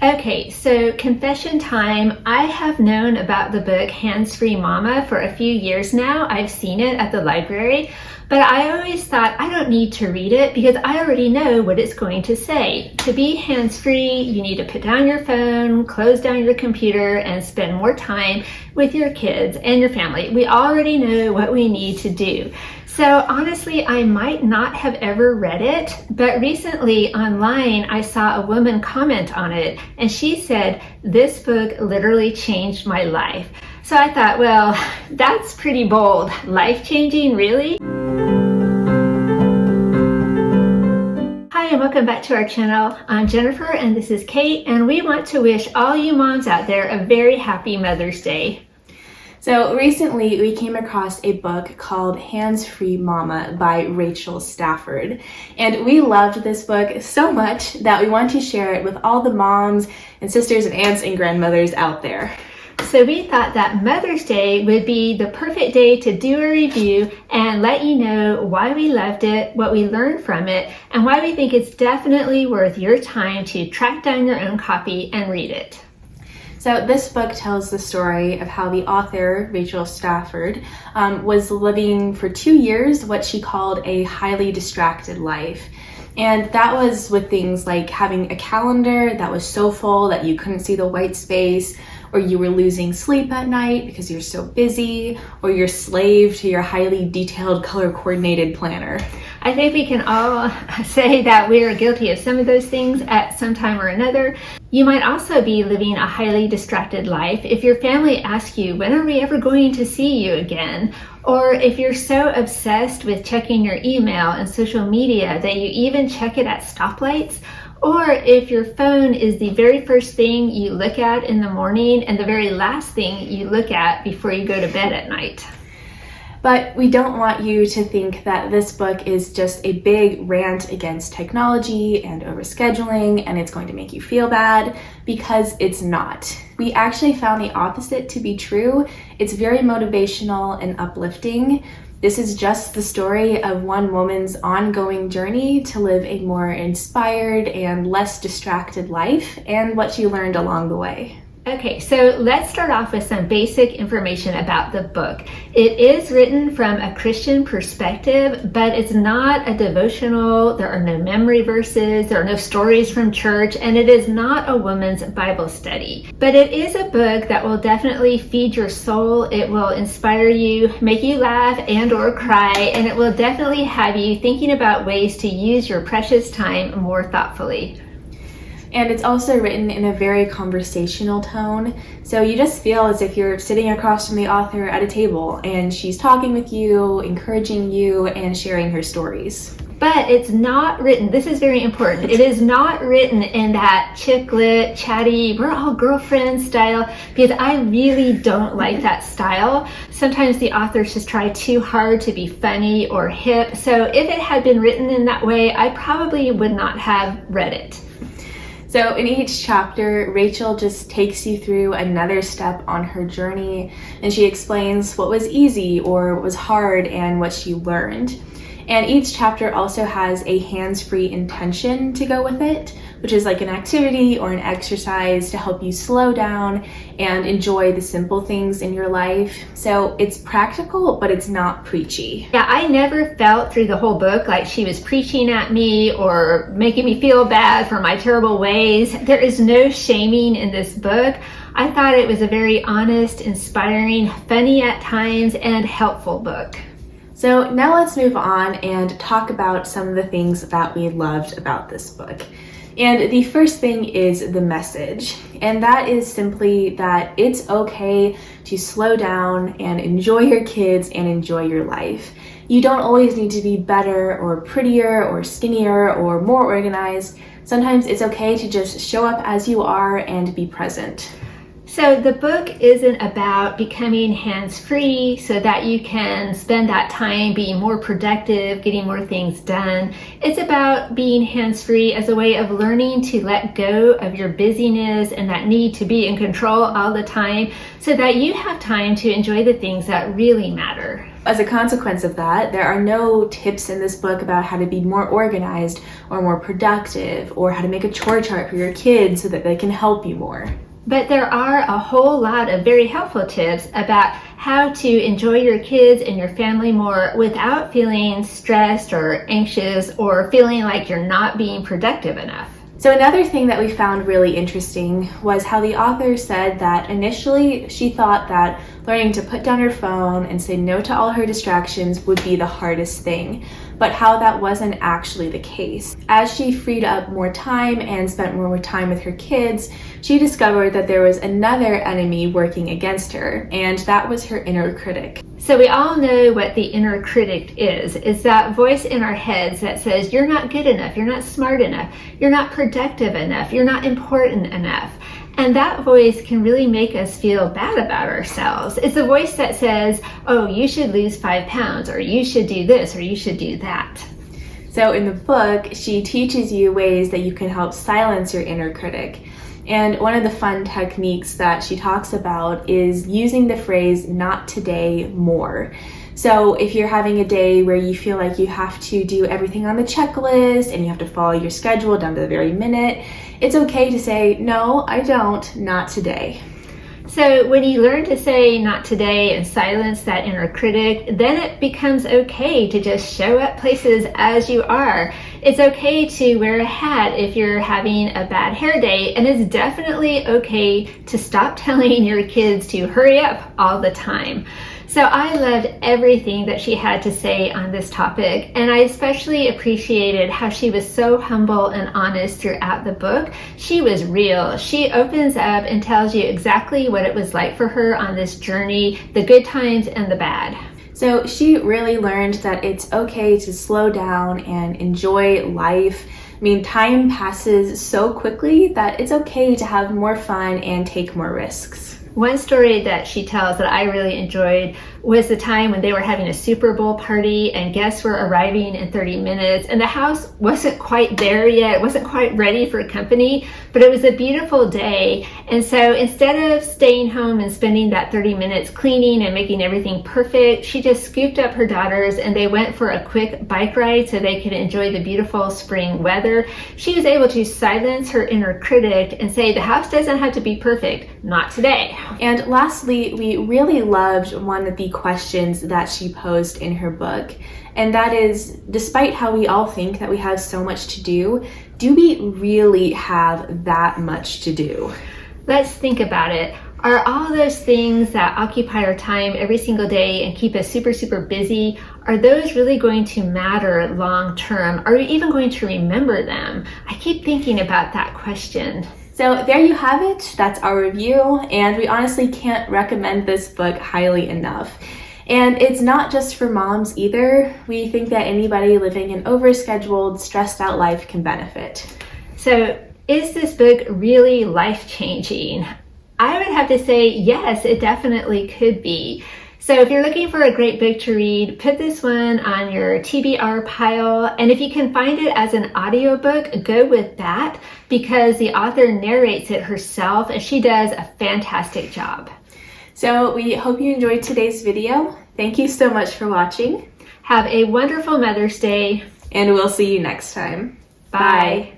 Okay, so confession time. I have known about the book Hands-Free Mama for a few years now. I've seen it at the library, but I always thought I don't need to read it because I already know what it's going to say. To be hands-free, you need to put down your phone, close down your computer, and spend more time with your kids and your family. We already know what we need to do. So honestly, I might not have ever read it, but recently online I saw a woman comment on it and she said, "This book literally changed my life." So I thought, well, that's pretty bold. Life-changing, really? Hi and welcome back to our channel. I'm Jennifer and this is Kate, and we want to wish all you moms out there a very happy Mother's Day. So recently we came across a book called Hands-Free Mama by Rachel Stafford. And we loved this book so much that we want to share it with all the moms and sisters and aunts and grandmothers out there. So we thought that Mother's Day would be the perfect day to do a review and let you know why we loved it, what we learned from it, and why we think it's definitely worth your time to track down your own copy and read it. So this book tells the story of how the author, Rachel Stafford, was living for 2 years what she called a highly distracted life. And that was with things like having a calendar that was so full that you couldn't see the white space, or you were losing sleep at night because you're so busy, or you're slave to your highly detailed, color-coordinated planner. I think we can all say that we are guilty of some of those things at some time or another. You might also be living a highly distracted life if your family asks you, when are we ever going to see you again? Or if you're so obsessed with checking your email and social media that you even check it at stoplights. Or if your phone is the very first thing you look at in the morning and the very last thing you look at before you go to bed at night. But we don't want you to think that this book is just a big rant against technology and overscheduling and it's going to make you feel bad, because it's not. We actually found the opposite to be true. It's very motivational and uplifting. This is just the story of one woman's ongoing journey to live a more inspired and less distracted life and what she learned along the way. Okay, so let's start off with some basic information about the book. It is written from a Christian perspective, but it's not a devotional. There are no memory verses, there are no stories from church, and it is not a woman's Bible study. But it is a book that will definitely feed your soul. It will inspire you, make you laugh and or cry, and it will definitely have you thinking about ways to use your precious time more thoughtfully. And it's also written in a very conversational tone, so you just feel as if you're sitting across from the author at a table and she's talking with you, encouraging you, and sharing her stories. But it's not written, this is very important, it is not written in that chick lit, chatty, we're all girlfriends style, because I really don't like that style. Sometimes the authors just try too hard to be funny or hip, so if it had been written in that way, I probably would not have read it. So in each chapter, Rachel just takes you through another step on her journey, and she explains what was easy or what was hard and what she learned. And each chapter also has a hands-free intention to go with it, which is like an activity or an exercise to help you slow down and enjoy the simple things in your life. So it's practical, but it's not preachy. Yeah, I never felt through the whole book like she was preaching at me or making me feel bad for my terrible ways. There is no shaming in this book. I thought it was a very honest, inspiring, funny at times, and helpful book. So now let's move on and talk about some of the things that we loved about this book. And the first thing is the message. And that is simply that it's okay to slow down and enjoy your kids and enjoy your life. You don't always need to be better or prettier or skinnier or more organized. Sometimes it's okay to just show up as you are and be present. So the book isn't about becoming hands-free so that you can spend that time being more productive, getting more things done. It's about being hands-free as a way of learning to let go of your busyness and that need to be in control all the time so that you have time to enjoy the things that really matter. As a consequence of that, there are no tips in this book about how to be more organized or more productive or how to make a chore chart for your kids so that they can help you more. But there are a whole lot of very helpful tips about how to enjoy your kids and your family more without feeling stressed or anxious or feeling like you're not being productive enough. So another thing that we found really interesting was how the author said that initially she thought that learning to put down her phone and say no to all her distractions would be the hardest thing, but how that wasn't actually the case. As she freed up more time and spent more time with her kids, she discovered that there was another enemy working against her, and that was her inner critic. So we all know what the inner critic is. It's that voice in our heads that says, you're not good enough, you're not smart enough, you're not productive enough, you're not important enough. And that voice can really make us feel bad about ourselves. It's a voice that says, oh, you should lose 5 pounds, or you should do this, or you should do that. So in the book, she teaches you ways that you can help silence your inner critic. And one of the fun techniques that she talks about is using the phrase, not today, more. So if you're having a day where you feel like you have to do everything on the checklist and you have to follow your schedule down to the very minute, it's okay to say, no, I don't, not today. So when you learn to say not today and silence that inner critic, then it becomes okay to just show up places as you are. It's okay to wear a hat if you're having a bad hair day, and it's definitely okay to stop telling your kids to hurry up all the time. So I loved everything that she had to say on this topic, and I especially appreciated how she was so humble and honest throughout the book. She was real. She opens up and tells you exactly what it was like for her on this journey, the good times and the bad. So she really learned that it's okay to slow down and enjoy life. I mean, time passes so quickly that it's okay to have more fun and take more risks. One story that she tells that I really enjoyed was the time when they were having a Super Bowl party and guests were arriving in 30 minutes and the house wasn't quite there yet, wasn't quite ready for company, but it was a beautiful day. And so instead of staying home and spending that 30 minutes cleaning and making everything perfect, she just scooped up her daughters and they went for a quick bike ride so they could enjoy the beautiful spring weather. She was able to silence her inner critic and say, the house doesn't have to be perfect, not today. And lastly, we really loved one of the questions that she posed in her book, and that is, despite how we all think that we have so much to do we really have that much to do? Let's think about it. Are all those things that occupy our time every single day and keep us super, super busy, are those really going to matter long term? Are we even going to remember them? I keep thinking about that question. So there you have it. That's our review, and we honestly can't recommend this book highly enough. And it's not just for moms either. We think that anybody living an overscheduled, stressed out life can benefit. So is this book really life-changing? I would have to say yes, it definitely could be. So if you're looking for a great book to read, put this one on your TBR pile. And if you can find it as an audiobook, go with that because the author narrates it herself and she does a fantastic job. So we hope you enjoyed today's video. Thank you so much for watching. Have a wonderful Mother's Day. And we'll see you next time. Bye.